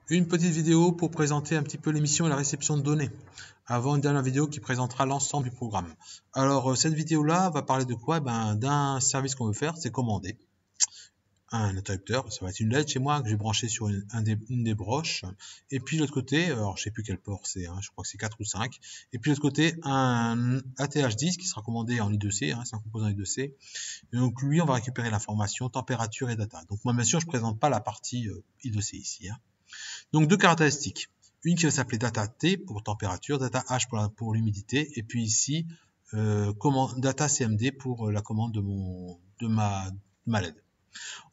Une petite vidéo pour présenter un petit peu l'émission et la réception de données, avant une dernière vidéo qui présentera l'ensemble du programme. Alors, cette vidéo-là va parler de quoi? D'un service qu'on veut faire, c'est commander un interrupteur. Ça va être une LED chez moi que j'ai branché sur une des broches. Et puis, de l'autre côté, alors je sais plus quel port c'est, je crois que c'est 4 ou 5. Et puis, de l'autre côté, un ATH10 qui sera commandé en I2C, c'est un composant I2C. Et donc, lui, on va récupérer l'information, température et data. Donc, moi, bien sûr, je présente pas la partie I2C ici. Donc deux caractéristiques. Une qui va s'appeler data T pour température, data H pour l'humidité, et puis ici data CMD pour la commande de ma LED.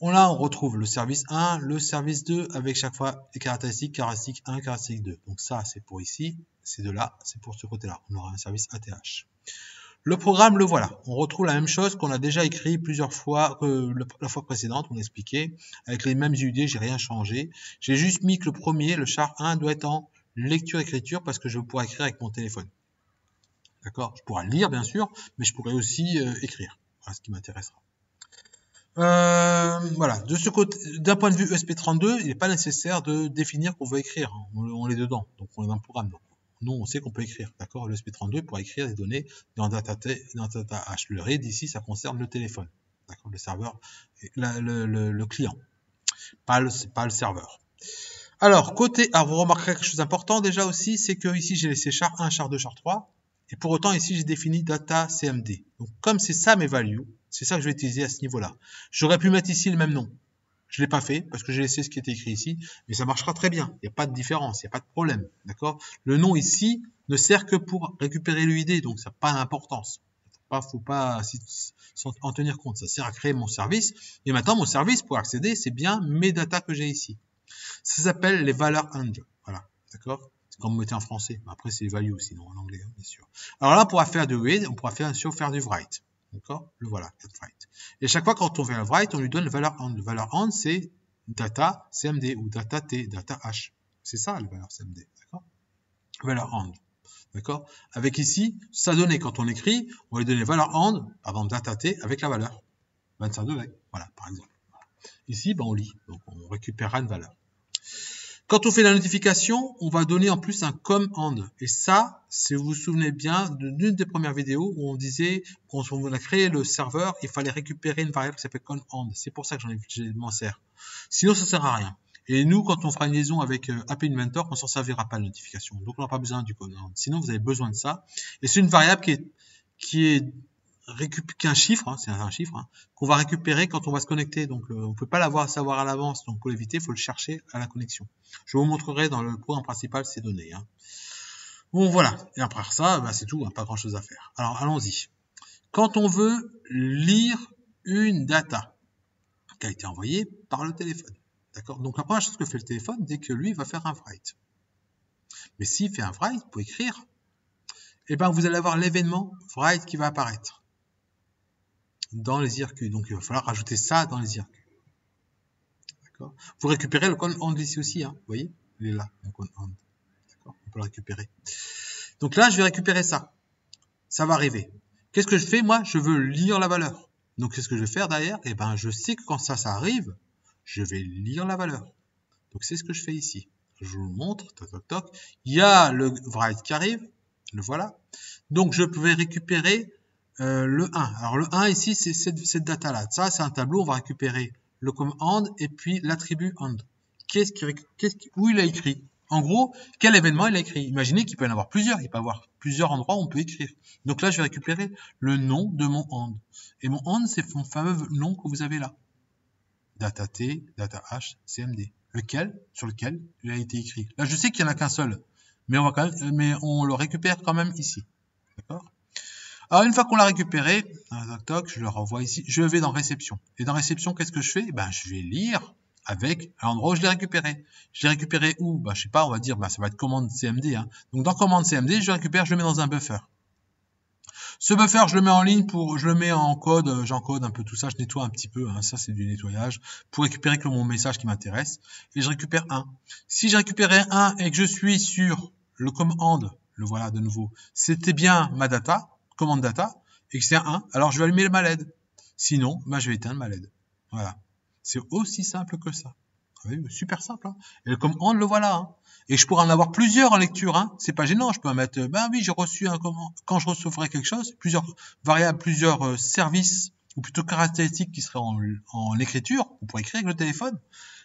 Là, on retrouve le service 1, le service 2 avec chaque fois les caractéristiques, caractéristique 1, caractéristique 2. Donc ça, c'est pour ici, ces deux-là, c'est pour ce côté-là. On aura un service ATH. Le programme, le voilà. On retrouve la même chose qu'on a déjà écrit plusieurs fois la fois précédente, on expliquait, avec les mêmes idées, j'ai rien changé. J'ai juste mis que le premier, le char 1, doit être en lecture-écriture parce que je pourrais écrire avec mon téléphone. D'accord? Je pourrais lire, bien sûr, mais je pourrais aussi écrire. Voilà ce qui m'intéressera. Voilà. De ce côté, d'un point de vue ESP32, il n'est pas nécessaire de définir qu'on veut écrire. On est dedans, donc on est dans le programme. Donc. Nous, on sait qu'on peut écrire, d'accord? Le ESP32 pour écrire des données dans data H. Le read ici, ça concerne le téléphone, d'accord? Le serveur, le client, pas le serveur. Alors, vous remarquerez quelque chose d'important déjà aussi, c'est que ici j'ai laissé char 1, char 2, char 3, et pour autant ici j'ai défini data CMD. Donc comme c'est ça mes values, c'est ça que je vais utiliser à ce niveau-là. J'aurais pu mettre ici le même nom. Je l'ai pas fait parce que j'ai laissé ce qui était écrit ici, mais ça marchera très bien. Il n'y a pas de différence, il n'y a pas de problème, d'accord? Le nom ici ne sert que pour récupérer l'UID, donc ça n'a pas d'importance. Faut pas en tenir compte. Ça sert à créer mon service. Et maintenant, mon service, pour accéder, c'est bien mes datas que j'ai ici. Ça s'appelle les valeurs and. Voilà, d'accord? C'est comme vous mettez en français. Après, c'est les values aussi, non, en anglais, bien sûr. Alors là, on pourra faire du read, on pourra faire du write. D'accord? Le voilà, write. Et chaque fois quand on fait un write, on lui donne le valeur and. Le valeur and, c'est data CMD ou data T, data H. C'est ça, le valeur CMD. D'accord? Valeur and. D'accord? Avec ici, sa donnée, quand on écrit, on va lui donner valeur and, par exemple data T, avec la valeur. 25 degrés. Voilà, par exemple. Ici, on lit. Donc, on récupérera une valeur. Quand on fait la notification, on va donner en plus un command. Et ça, si vous vous souvenez bien d'une des premières vidéos où on disait, quand on a créé le serveur, il fallait récupérer une variable qui s'appelle command. C'est pour ça que je m'en sers. Sinon, ça sert à rien. Et nous, quand on fera une liaison avec App Inventor, on s'en servira pas de notification. Donc, on n'a pas besoin du command. Sinon, vous avez besoin de ça. Et c'est une variable qui est un chiffre, c'est un chiffre, qu'on va récupérer quand on va se connecter. Donc, on ne peut pas savoir à l'avance. Donc, pour l'éviter, il faut le chercher à la connexion. Je vous montrerai dans le programme principal ces données. Bon, voilà. Et après ça, c'est tout. Pas grand-chose à faire. Alors, allons-y. Quand on veut lire une data qui a été envoyée par le téléphone, d'accord? Donc, la première chose que fait le téléphone, c'est que lui, il va faire un write. Mais s'il fait un write pour écrire, vous allez avoir l'événement write qui va apparaître dans les IRQ. Donc, il va falloir rajouter ça dans les IRQ. D'accord? Vous récupérez le code AND ici aussi, vous voyez? Il est là, le code AND. D'accord? On peut le récupérer. Donc là, je vais récupérer ça. Ça va arriver. Qu'est-ce que je fais? Moi, je veux lire la valeur. Donc, qu'est-ce que je vais faire derrière? Je sais que quand ça arrive, je vais lire la valeur. Donc, c'est ce que je fais ici. Je vous montre, toc, toc, toc. Il y a le write qui arrive. Le voilà. Donc, je vais récupérer le 1. Alors, le 1 ici, c'est cette data-là. Ça, c'est un tableau. On va récupérer le command et puis l'attribut and. Où il a écrit? En gros, quel événement il a écrit? Imaginez qu'il peut y en avoir plusieurs. Il peut y avoir plusieurs endroits où on peut écrire. Donc là, je vais récupérer le nom de mon and. Et mon and, c'est mon fameux nom que vous avez là. Data T, data H, CMD. Sur lequel il a été écrit. Là, je sais qu'il n'y en a qu'un seul. Mais on le récupère quand même ici. D'accord? Alors, une fois qu'on l'a récupéré, je le renvoie ici, je vais dans réception. Et dans réception, qu'est-ce que je fais? Je vais lire avec l'endroit où je l'ai récupéré. Je l'ai récupéré où? Je sais pas, on va dire, ça va être commande CMD. Donc, dans commande CMD, je récupère, je le mets dans un buffer. Ce buffer, je le mets en ligne je le mets en code, j'encode un peu tout ça, je nettoie un petit peu, ça c'est du nettoyage, pour récupérer que mon message qui m'intéresse. Et je récupère un. Si j'ai récupéré un et que je suis sur le command, le voilà de nouveau, c'était bien ma data, commande data, et que c'est un 1, alors je vais allumer ma LED. Sinon, je vais éteindre ma LED. Voilà. C'est aussi simple que ça. Vous voyez, super simple. Hein. Et le command, le voilà. Hein. Et je pourrais en avoir plusieurs en lecture. Hein. C'est pas gênant. Je peux mettre, ben oui, j'ai reçu un command. Quand je recevrai quelque chose, plusieurs variables, plusieurs services ou plutôt caractéristiques qui seraient en écriture. On pourrait écrire avec le téléphone.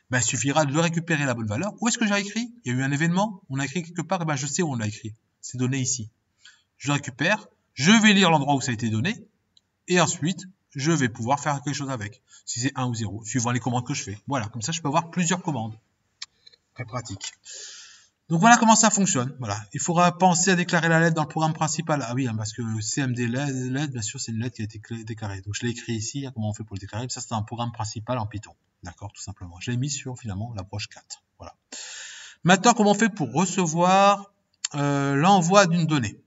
Ben, il suffira de récupérer la bonne valeur. Où est-ce que j'ai écrit? Il y a eu un événement. On a écrit quelque part. Et ben, je sais où on l'a écrit. C'est donné ici. Je récupère. Je vais lire l'endroit où ça a été donné. Et ensuite, je vais pouvoir faire quelque chose avec. Si c'est 1 ou 0, suivant les commandes que je fais. Voilà, comme ça, je peux avoir plusieurs commandes. Très pratique. Donc voilà comment ça fonctionne. Voilà. Il faudra penser à déclarer la lettre dans le programme principal. Ah oui, hein, parce que CMD lettre, bien sûr, c'est une lettre qui a été déclarée. Donc je l'ai écrit ici, hein, comment on fait pour le déclarer. Ça, c'est un programme principal en Python. D'accord, tout simplement. Je l'ai mis sur, finalement, l'approche 4. Voilà. Maintenant, comment on fait pour recevoir l'envoi d'une donnée?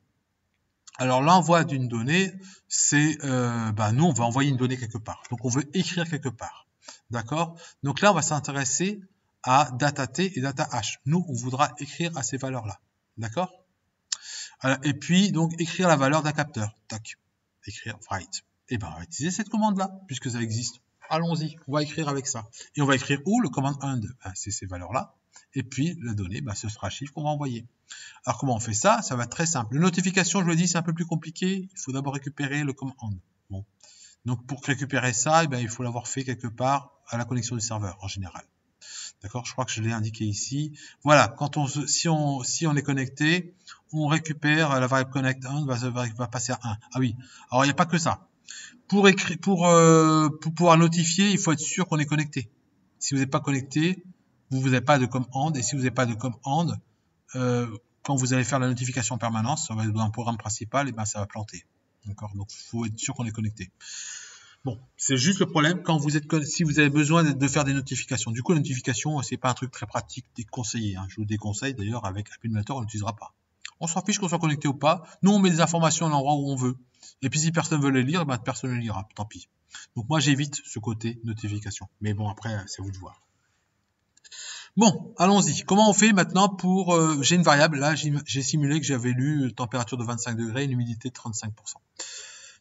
Alors l'envoi d'une donnée, c'est, nous on va envoyer une donnée quelque part. Donc on veut écrire quelque part. D'accord? Donc là on va s'intéresser à data T et data H. Nous on voudra écrire à ces valeurs-là. D'accord? Et puis donc écrire la valeur d'un capteur. Tac. Écrire write. Et ben on va utiliser cette commande-là, puisque ça existe. Allons-y, on va écrire avec ça. Et on va écrire où? Le command end. C'est ces valeurs-là. Et puis la donnée, ce sera un chiffre qu'on va envoyer. Alors comment on fait ça? Ça va être très simple. Les notifications, je le dis, c'est un peu plus compliqué. Il faut d'abord récupérer le command. Bon. Donc pour récupérer ça, il faut l'avoir fait quelque part à la connexion du serveur en général. D'accord? Je crois que je l'ai indiqué ici. Voilà, quand si on est connecté, on récupère la variable connect 1 va passer à 1. Ah oui. Alors il n'y a pas que ça. Pour pouvoir notifier, il faut être sûr qu'on est connecté. Si vous n'êtes pas connecté, vous n'avez pas de command. Et si vous n'avez pas de command, quand vous allez faire la notification en permanence, ça va être dans un programme principal, et ça va planter. D'accord? Donc, il faut être sûr qu'on est connecté. Bon, c'est juste le problème quand vous êtes si vous avez besoin de faire des notifications. Du coup, la notification, c'est pas un truc très pratique, déconseillé. Hein. Je vous déconseille d'ailleurs avec Appinator, on l'utilisera pas. On s'en fiche qu'on soit connecté ou pas. Nous, on met des informations à l'endroit où on veut. Et puis, si personne veut les lire, personne ne les lira. Tant pis. Donc, moi, j'évite ce côté notification. Mais bon, après, c'est à vous de voir. Bon, allons-y. Comment on fait maintenant pour... j'ai une variable, là, j'ai simulé que j'avais lu température de 25 degrés, une humidité de 35%.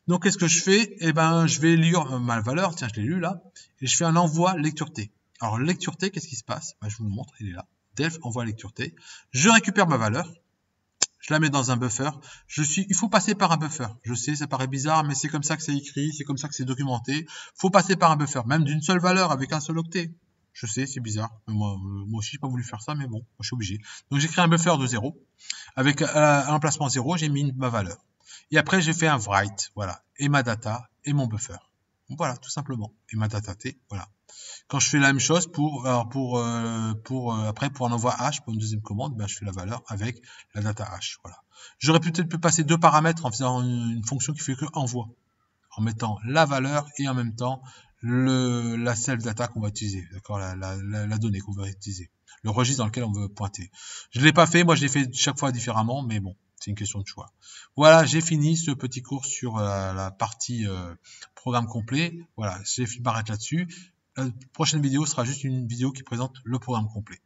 Donc, qu'est-ce que je fais? Je vais lire ma valeur. Tiens, je l'ai lu là. Et je fais un envoi lecture T. Alors, lecture T, qu'est-ce qui se passe? Je vous le montre, il est là. Delf envoie lecture T. Je récupère ma valeur. Je la mets dans un buffer. Il faut passer par un buffer. Je sais, ça paraît bizarre, mais c'est comme ça que c'est écrit, c'est comme ça que c'est documenté. Il faut passer par un buffer, même d'une seule valeur, avec un seul octet. Je sais, c'est bizarre. Moi aussi, j'ai pas voulu faire ça, mais bon, moi, je suis obligé. Donc, j'ai créé un buffer de 0. Avec à l'emplacement 0, j'ai mis ma valeur. Et après, j'ai fait un write, voilà. Et ma data, et mon buffer. Voilà, tout simplement. Et ma data T, voilà. Quand je fais la même chose pour un envoi H, pour une deuxième commande, je fais la valeur avec la data H, voilà. J'aurais peut-être pu passer deux paramètres en faisant une fonction qui fait que envoi, en mettant la valeur et en même temps la self data qu'on va utiliser, d'accord, la donnée qu'on va utiliser, le registre dans lequel on veut pointer. Je ne l'ai pas fait, moi je l'ai fait chaque fois différemment, mais bon, c'est une question de choix. Voilà, j'ai fini ce petit cours sur la partie programme complet. Voilà, je m'arrête là-dessus. La prochaine vidéo sera juste une vidéo qui présente le programme complet.